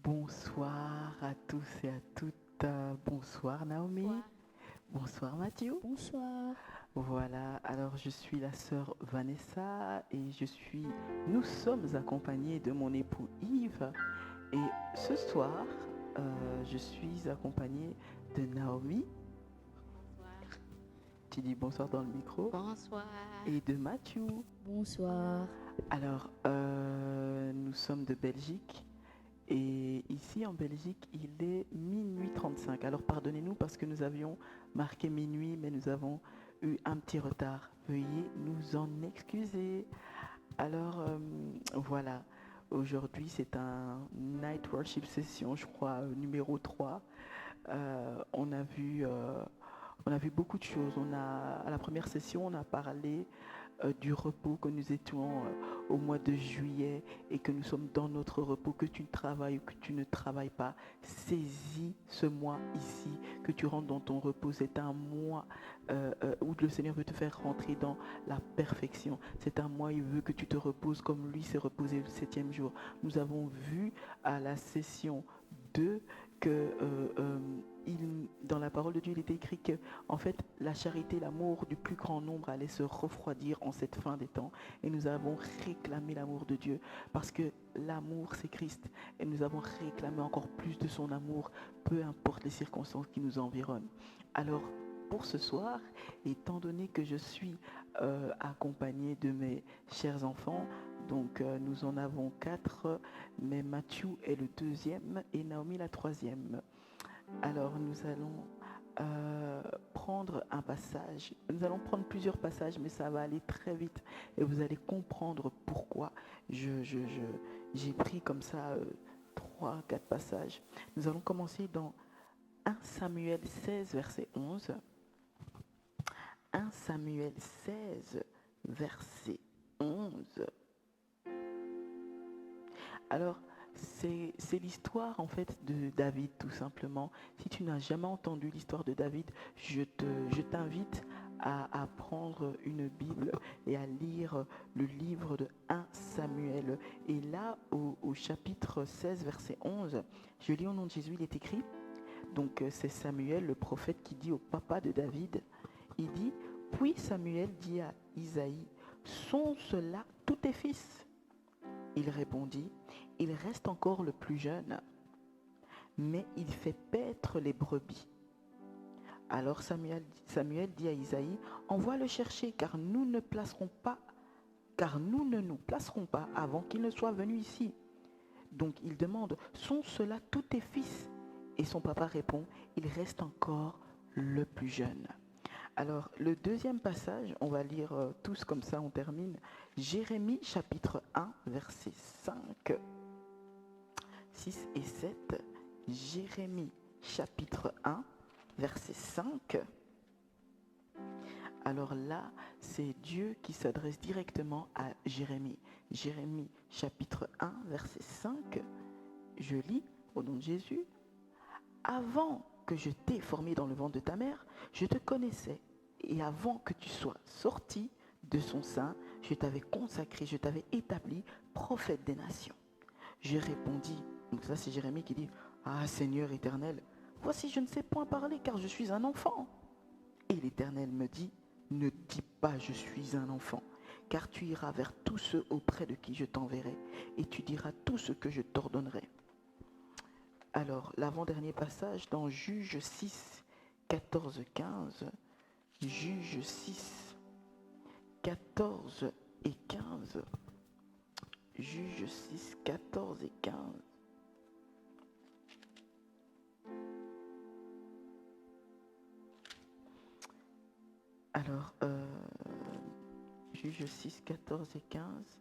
Bonsoir à tous et à toutes. Bonsoir Naomi. Bonsoir. Bonsoir Mathieu. Bonsoir. Voilà, alors je suis la sœur Vanessa et nous sommes accompagnés de mon époux Yves. Et ce soir, je suis accompagnée de Naomi. Bonsoir. Tu dis bonsoir dans le micro. Bonsoir. Et de Mathieu. Bonsoir. Alors, nous sommes de Belgique. Et ici en Belgique, il est minuit 35. Alors pardonnez-nous parce que nous avions marqué minuit, mais nous avons eu un petit retard. Veuillez nous en excuser. Alors voilà, aujourd'hui c'est un Night Worship Session, je crois, numéro 3. On a vu beaucoup de choses. À la première session, on a parlé du repos, que nous étions au mois de juillet et que nous sommes dans notre repos, que tu travailles ou que tu ne travailles pas. Saisis ce mois ici, que tu rentres dans ton repos. C'est un mois où le Seigneur veut te faire rentrer dans la perfection. C'est un mois, il veut que tu te reposes comme lui s'est reposé le 7e jour. Nous avons vu à la session 2 que dans la parole de Dieu, il était écrit que en fait, la charité, l'amour du plus grand nombre allait se refroidir en cette fin des temps. Et nous avons réclamé l'amour de Dieu parce que l'amour, c'est Christ. Et nous avons réclamé encore plus de son amour, peu importe les circonstances qui nous environnent. Alors, pour ce soir, étant donné que je suis accompagné de mes chers enfants, donc nous en avons 4, mais Mathieu est le 2e et Naomi la 3e. Alors nous allons prendre un passage. Nous allons prendre plusieurs passages, mais ça va aller très vite et vous allez comprendre pourquoi j'ai pris comme ça 3-4 passages. Nous allons commencer dans 1 Samuel 16, verset 11. 1 Samuel 16, verset 11. Alors, c'est l'histoire en fait de David tout simplement. Si tu n'as jamais entendu l'histoire de David, je t'invite à prendre une Bible et à lire le livre de 1 Samuel. Et là, au chapitre 16, verset 11, je lis au nom de Jésus, il est écrit, donc c'est Samuel, le prophète, qui dit au papa de David, il dit, puis Samuel dit à Isaïe, sont ceux-là tous tes fils? Il répondit, il reste encore le plus jeune, mais il fait paître les brebis. Alors Samuel dit à Isaïe, envoie le chercher, car nous ne nous placerons pas avant qu'il ne soit venu ici. Donc il demande, sont ceux-là tous tes fils? Et son papa répond, il reste encore le plus jeune. Alors, le deuxième passage, on va lire tous comme ça, on termine. Jérémie chapitre 1, verset 5, 6 et 7. Jérémie chapitre 1, verset 5. Alors là, c'est Dieu qui s'adresse directement à Jérémie. Jérémie chapitre 1, verset 5. Je lis au nom de Jésus. Avant que je t'ai formé dans le ventre de ta mère, je te connaissais. Et avant que tu sois sorti de son sein, je t'avais consacré, je t'avais établi prophète des nations. Je répondis, donc ça c'est Jérémie qui dit, ah Seigneur éternel, voici je ne sais point parler car je suis un enfant. Et l'Éternel me dit, ne dis pas je suis un enfant, car tu iras vers tous ceux auprès de qui je t'enverrai, et tu diras tout ce que je t'ordonnerai. Alors, l'avant-dernier passage dans Juge 6, 14, 15. Juge 6, 14 et 15. Juge 6, 14 et 15. Alors, Juge 6, 14 et 15.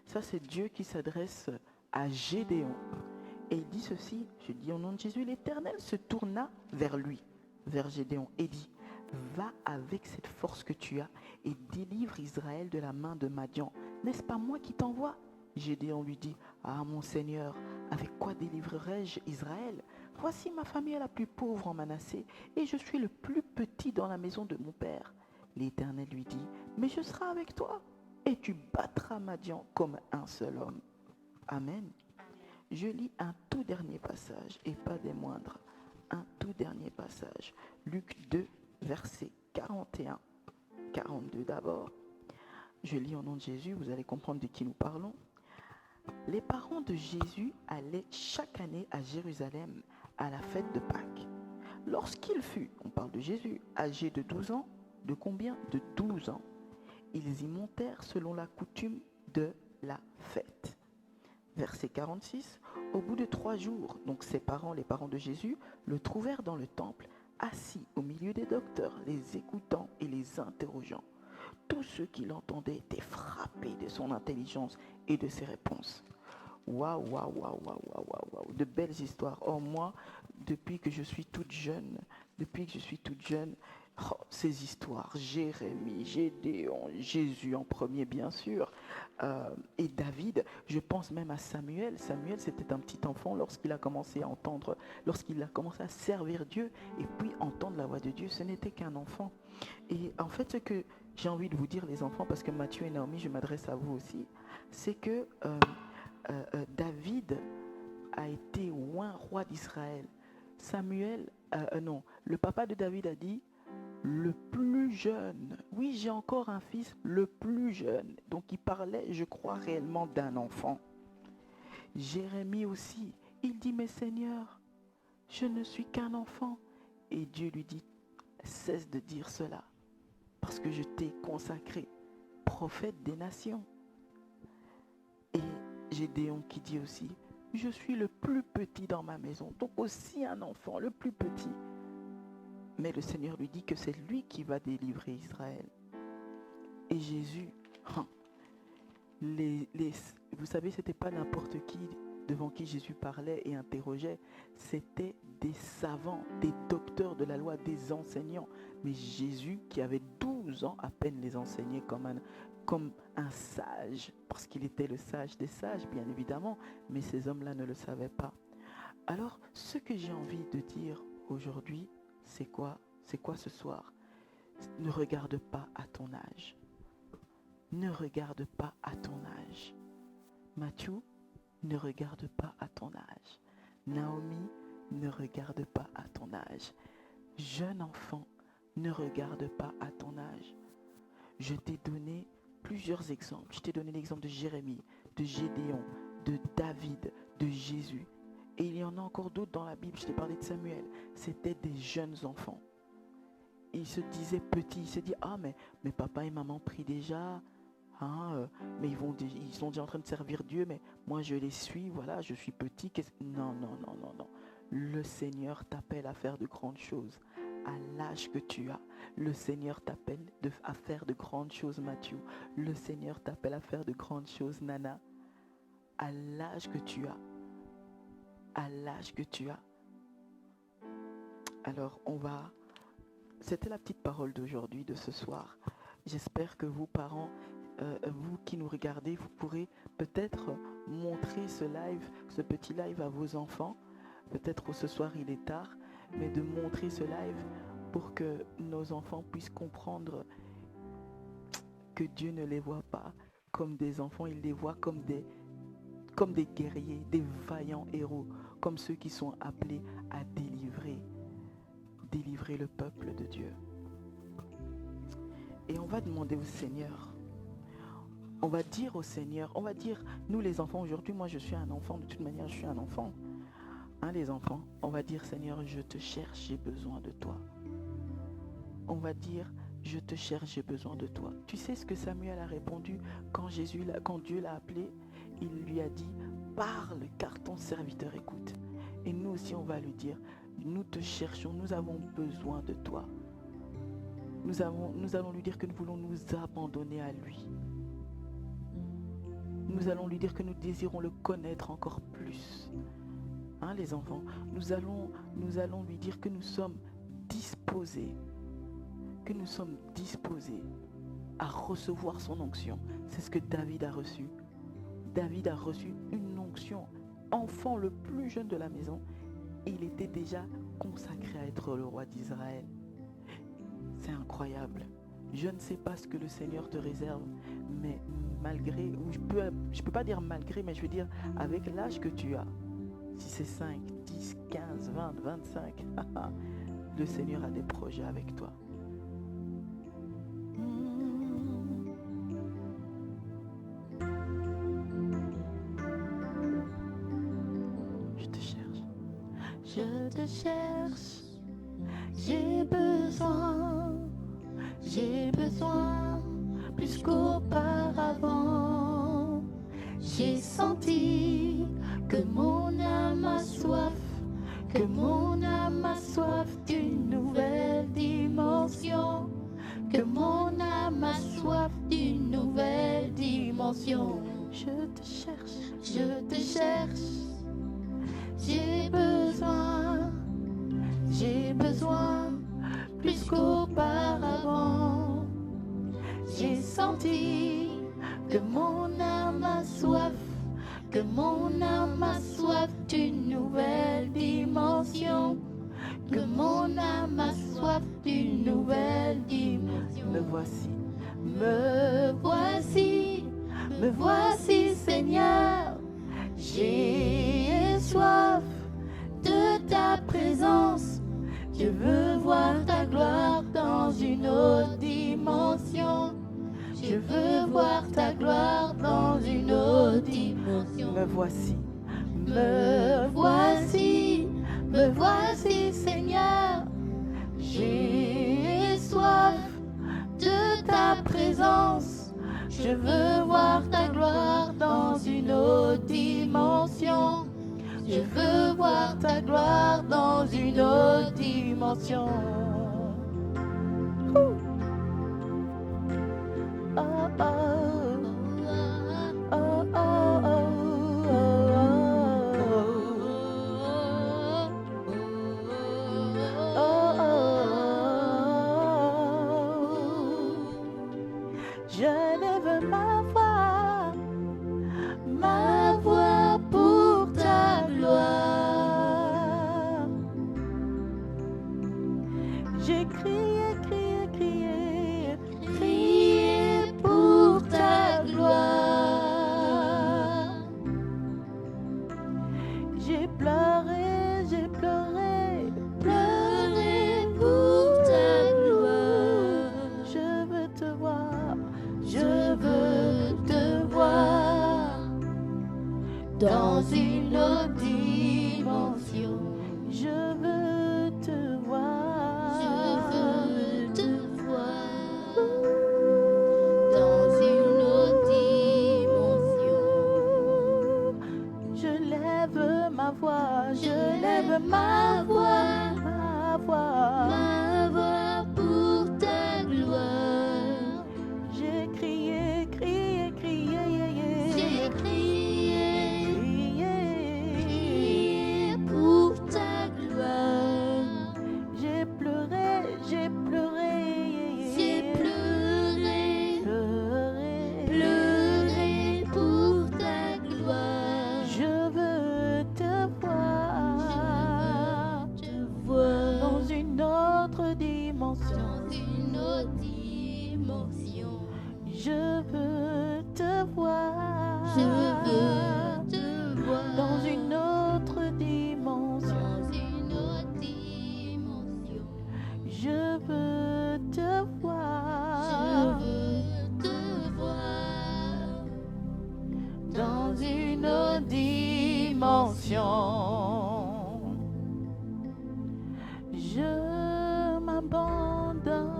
Ça, c'est Dieu qui s'adresse à Gédéon. Et il dit ceci, je dis au nom de Jésus, l'Éternel se tourna vers lui, vers Gédéon, et dit, va avec cette force que tu as et délivre Israël de la main de Madian. N'est-ce pas moi qui t'envoie? Gédéon lui dit, ah mon Seigneur, avec quoi délivrerai-je Israël? Voici ma famille est la plus pauvre en Manassé, et je suis le plus petit dans la maison de mon père. L'Éternel lui dit, mais je serai avec toi, et tu battras Madian comme un seul homme. Amen. Je lis un tout dernier passage, et pas des moindres. Un tout dernier passage. Luc 2, versets 41, 42 d'abord. Je lis au nom de Jésus, vous allez comprendre de qui nous parlons. Les parents de Jésus allaient chaque année à Jérusalem à la fête de Pâques. Lorsqu'il fut, on parle de Jésus, âgé de 12 ans, de combien? De 12 ans. Ils y montèrent selon la coutume de la fête. Verset 46, au bout de 3 jours, donc ses parents, les parents de Jésus, le trouvèrent dans le temple, assis au milieu des docteurs, les écoutant et les interrogeant. Tous ceux qui l'entendaient étaient frappés de son intelligence et de ses réponses. Waouh, waouh, waouh, waouh, waouh, waouh, waouh, de belles histoires. Oh, moi, depuis que je suis toute jeune, ces histoires, Jérémie, Gédéon, Jésus en premier bien sûr, et David, je pense même à Samuel. Samuel, c'était un petit enfant lorsqu'il a commencé à entendre, lorsqu'il a commencé à servir Dieu et puis entendre la voix de Dieu, ce n'était qu'un enfant. Et en fait, ce que j'ai envie de vous dire, les enfants, parce que Matthieu et Naomi, je m'adresse à vous aussi, c'est que David a été oint roi d'Israël. Samuel, le papa de David a dit, le plus jeune, oui, j'ai encore un fils, le plus jeune. Donc il parlait, je crois, réellement d'un enfant. Jérémie aussi, il dit, mais Seigneur, je ne suis qu'un enfant. Et Dieu lui dit, cesse de dire cela, parce que je t'ai consacré prophète des nations. Et Gédéon qui dit aussi, je suis le plus petit dans ma maison, donc aussi un enfant, le plus petit. Mais le Seigneur lui dit que c'est lui qui va délivrer Israël. Et Jésus, vous savez, ce n'était pas n'importe qui devant qui Jésus parlait et interrogeait, c'était des savants, des docteurs de la loi, des enseignants. Mais Jésus, qui avait 12 ans, à peine les enseignait comme un sage, parce qu'il était le sage des sages, bien évidemment, mais ces hommes-là ne le savaient pas. Alors, ce que j'ai envie de dire aujourd'hui, c'est quoi? C'est quoi ce soir? Ne regarde pas à ton âge. Ne regarde pas à ton âge. Matthieu, ne regarde pas à ton âge. Naomi, ne regarde pas à ton âge. Jeune enfant, ne regarde pas à ton âge. Je t'ai donné plusieurs exemples. Je t'ai donné l'exemple de Jérémie, de Gédéon, de David, de Jésus. Et il y en a encore d'autres dans la Bible. Je t'ai parlé de Samuel. C'était des jeunes enfants. Ils se disaient petits. Ils se disaient, ah mais papa et maman prient déjà. Mais ils sont déjà en train de servir Dieu, mais moi je les suis, voilà, je suis petit. Non. Le Seigneur t'appelle à faire de grandes choses. À l'âge que tu as, le Seigneur t'appelle à faire de grandes choses, Matthieu. Le Seigneur t'appelle à faire de grandes choses, Nana. À l'âge que tu as. À l'âge que tu as. Alors, c'était la petite parole d'aujourd'hui, de ce soir. J'espère que vous, parents, vous qui nous regardez, vous pourrez peut-être montrer ce petit live à vos enfants. Peut-être ce soir il est tard, mais de montrer ce live pour que nos enfants puissent comprendre que Dieu ne les voit pas comme des enfants, il les voit comme des guerriers, des vaillants héros, comme ceux qui sont appelés à délivrer le peuple de Dieu. Et on va demander au Seigneur, on va dire au Seigneur, nous les enfants aujourd'hui, moi je suis un enfant, de toute manière je suis un enfant, les enfants, on va dire Seigneur, je te cherche, j'ai besoin de toi. On va dire, je te cherche, j'ai besoin de toi. Tu sais ce que Samuel a répondu quand Dieu l'a appelé? Il lui a dit, parle car ton serviteur écoute. Et nous aussi on va lui dire, nous te cherchons, nous avons besoin de toi. Nous allons lui dire que nous voulons nous abandonner à lui. Nous allons lui dire que nous désirons le connaître encore plus. Les enfants, nous allons lui dire que nous sommes disposés à recevoir son onction. C'est ce que David a reçu. David a reçu une onction. Enfant le plus jeune de la maison, il était déjà consacré à être le roi d'Israël. C'est incroyable. Je ne sais pas ce que le Seigneur te réserve, mais je peux pas dire malgré, mais je veux dire avec l'âge que tu as, Si c'est 5, 10, 15, 20, 25, le Seigneur a des projets avec toi. Je te cherche. Je te cherche. J'ai besoin plus qu'auparavant. J'ai senti que mon âme a soif, d'une nouvelle dimension, que mon âme a soif d'une nouvelle dimension. Je te cherche, j'ai besoin plus qu'auparavant. J'ai senti que mon âme a soif, d'une nouvelle dimension, que mon âme a soif d'une nouvelle dimension. Me voici Seigneur, j'ai soif de ta présence. Je veux voir ta gloire dans une autre dimension. Je veux voir ta gloire dans une autre dimension. Me voici Seigneur. J'ai soif de ta présence. Je veux voir ta gloire dans une autre dimension. Je veux voir ta gloire dans une autre dimension. Oh, oh, oh, oh, oh, je lève ma voix pour ta gloire. J'ai crié pour ta gloire. J'ai pleuré pour ta gloire. Je veux te voir dans une autre dimension. Je veux te voir dans une autre dimension. Je lève ma voix pour ta gloire. J'ai crié pour ta gloire. J'ai pleuré pour ta gloire. Je veux te voir dans une autre dimension. Je veux te voir dans une autre dimension. Je veux te voir dans une autre dimension. Je m'abandonne.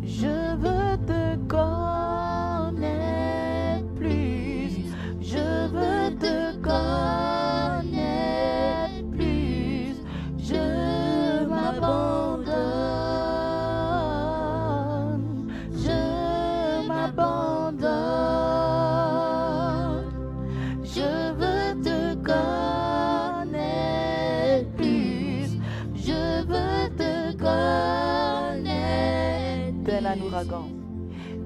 Je veux te connaître plus. Je veux te connaître plus. Je m'abandonne. Je veux te connaître plus. Je veux te connaître.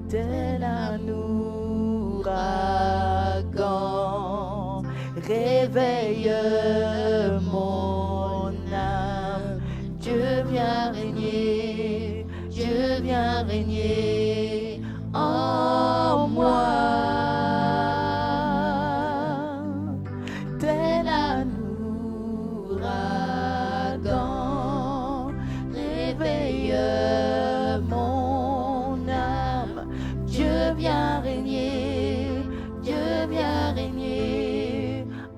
Tel un ouragan, réveille mon âme. Dieu vient régner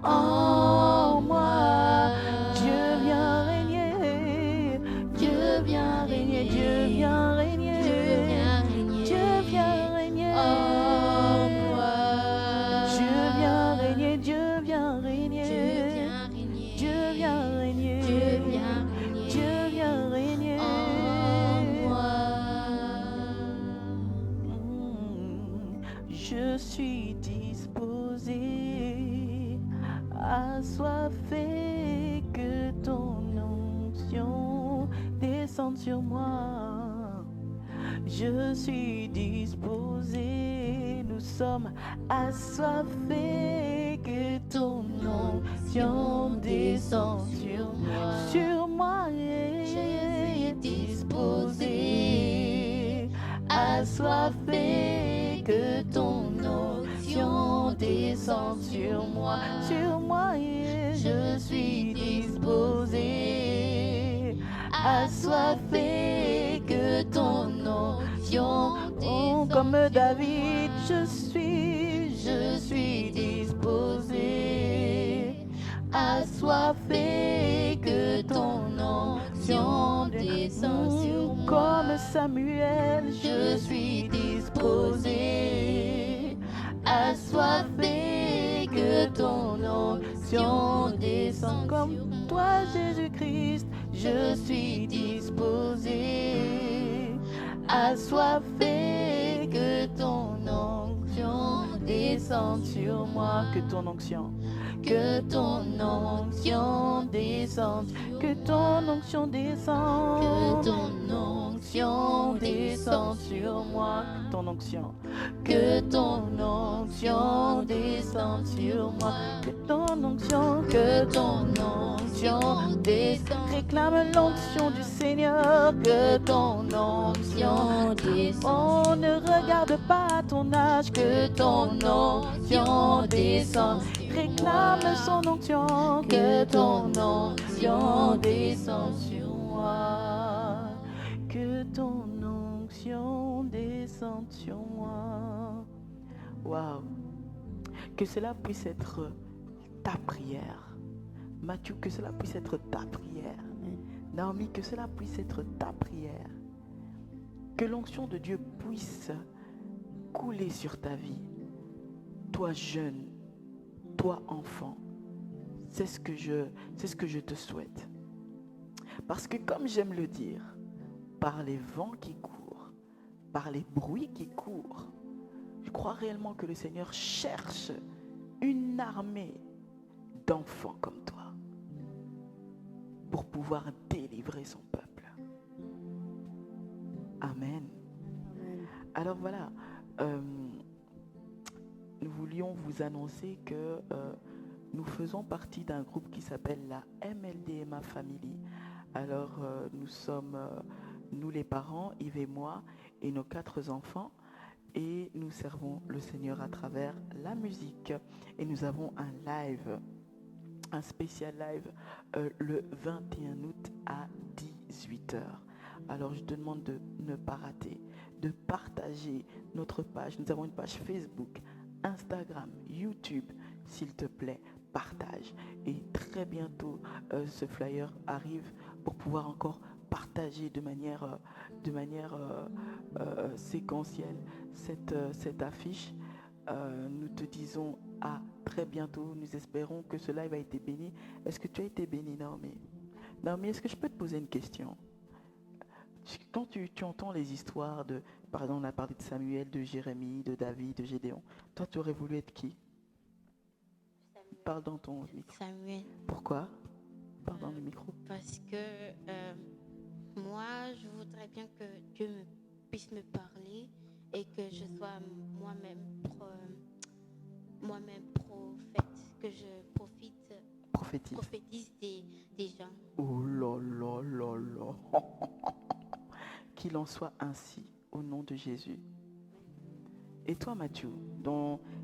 en moi. Dieu vient régner, Dieu vient régner, Dieu vient régner, Dieu vient régner en moi. Dieu vient régner, Dieu vient régner, Dieu vient régner, Dieu vient régner en moi. Je suis disposé, assoiffé, que ton onction descende sur moi. Je suis disposé, nous sommes assoiffés, que ton onction descende sur moi. Je suis Disposé, assoiffé, que ton onction descende sur moi. Je suis disposé, assoiffé, que ton onction descende comme David. Je suis disposé, assoiffé, que ton onction descende sur moi. Comme Samuel, je suis disposé, assoiffé, que ton onction descende comme toi, Jésus-Christ. Je suis disposé, assoiffé, que ton onction descende sur moi. Que ton onction descende, que ton onction descende, que ton onction descende sur moi. Que ton onction descende sur moi. Que ton onction descende. Réclame l'onction du Seigneur. Que ton onction descende. On ne regarde pas ton âge. Que ton onction descende. Réclame son onction. Que ton onction descende sur moi. Que ton onction descende sur moi. Waouh. Que cela puisse être ta prière. Mathieu, que cela puisse être ta prière. Naomi, que cela puisse être ta prière. Que l'onction de Dieu puisse couler sur ta vie. Toi jeune, toi enfant, c'est ce que je te souhaite. Parce que comme j'aime le dire, par les vents qui courent, par les bruits qui courent, je crois réellement que le Seigneur cherche une armée d'enfants comme toi pour pouvoir délivrer son peuple. Amen. Alors voilà, nous voulions vous annoncer que nous faisons partie d'un groupe qui s'appelle la MLDMA Family. Alors nous sommes, nous les parents, Yves et moi, et nos 4 enfants, et nous servons le Seigneur à travers la musique. Et nous avons un live, un spécial live le 21 août à 18h. Alors je te demande de ne pas rater, de partager notre page. Nous avons une page Facebook, Instagram, YouTube. S'il te plaît, partage. Et très bientôt, ce flyer arrive pour pouvoir encore partager de manière séquentielle cette affiche. Nous te disons à très bientôt. Nous espérons que ce live a été béni. Est-ce que tu as été béni, Naomi? Naomi, est-ce que je peux te poser une question? Quand tu entends les histoires de, par exemple, on a parlé de Samuel, de Jérémie, de David, de Gédéon. Toi, tu aurais voulu être qui? Samuel. Parle dans ton micro. Samuel. Pourquoi? Parle dans le micro. Parce que moi, je voudrais bien que Dieu puisse me parler et que je sois moi-même prophète, que je prophétise des gens. Oh là là là là. Qu'il en soit ainsi, au nom de Jésus. Et toi, Mathieu,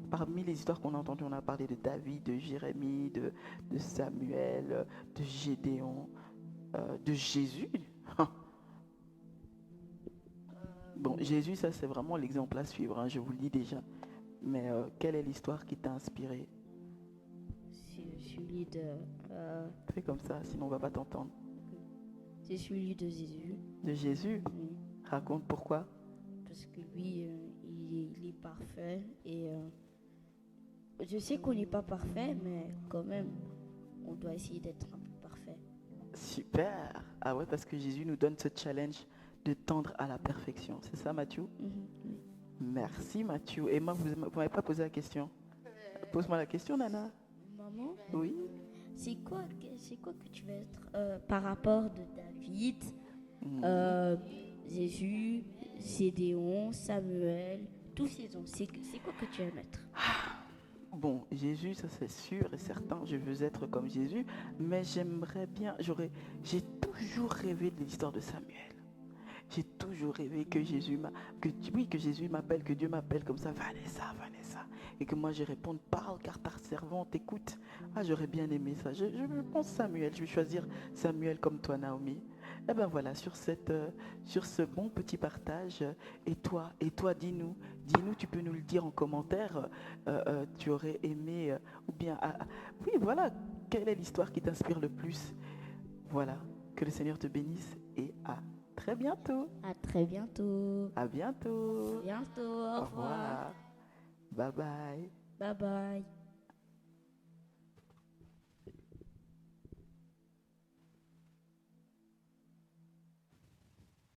parmi les histoires qu'on a entendues, on a parlé de David, de Jérémie, de Samuel, de Gédéon, de Jésus. Bon, Jésus, ça c'est vraiment l'exemple à suivre, hein, je vous le dis déjà. Mais quelle est l'histoire qui t'a inspiré? C'est celui Fais comme ça, sinon on va pas t'entendre. c'est celui de Jésus. De Jésus, Oui. raconte pourquoi. Parce que lui, il est parfait. Et je sais qu'on n'est pas parfait, mais quand même, on doit essayer d'être un peu parfait. Super. Ah ouais, parce que Jésus nous donne ce challenge de tendre à la perfection. C'est ça, Mathieu? Oui. Merci, Mathieu. Et moi, vous ne m'avez pas posé la question. Pose-moi la question, Nana. Maman, Oui. c'est quoi que tu veux être par rapport de David, Mhm. Jésus, Gédéon, Samuel, tous ces hommes? C'est quoi que tu veux être? Bon, Jésus, ça c'est sûr et certain, je veux être comme Jésus, mais j'aimerais bien, j'ai toujours rêvé de l'histoire de Samuel. J'ai toujours rêvé que que Jésus m'appelle, que Dieu m'appelle comme ça, Vanessa, Vanessa. Et que moi je réponde, parle car ta servante écoute. Ah, j'aurais bien aimé ça. Je pense Samuel, je vais choisir Samuel comme toi, Naomi. Et ben voilà, sur ce bon petit partage, et toi, dis-nous, tu peux nous le dire en commentaire, tu aurais aimé, ou bien, oui, voilà, quelle est l'histoire qui t'inspire le plus? Voilà, que le Seigneur te bénisse et à très bientôt. À très bientôt. À bientôt. Bientôt. Au Au revoir. revoir. Bye bye. Bye bye.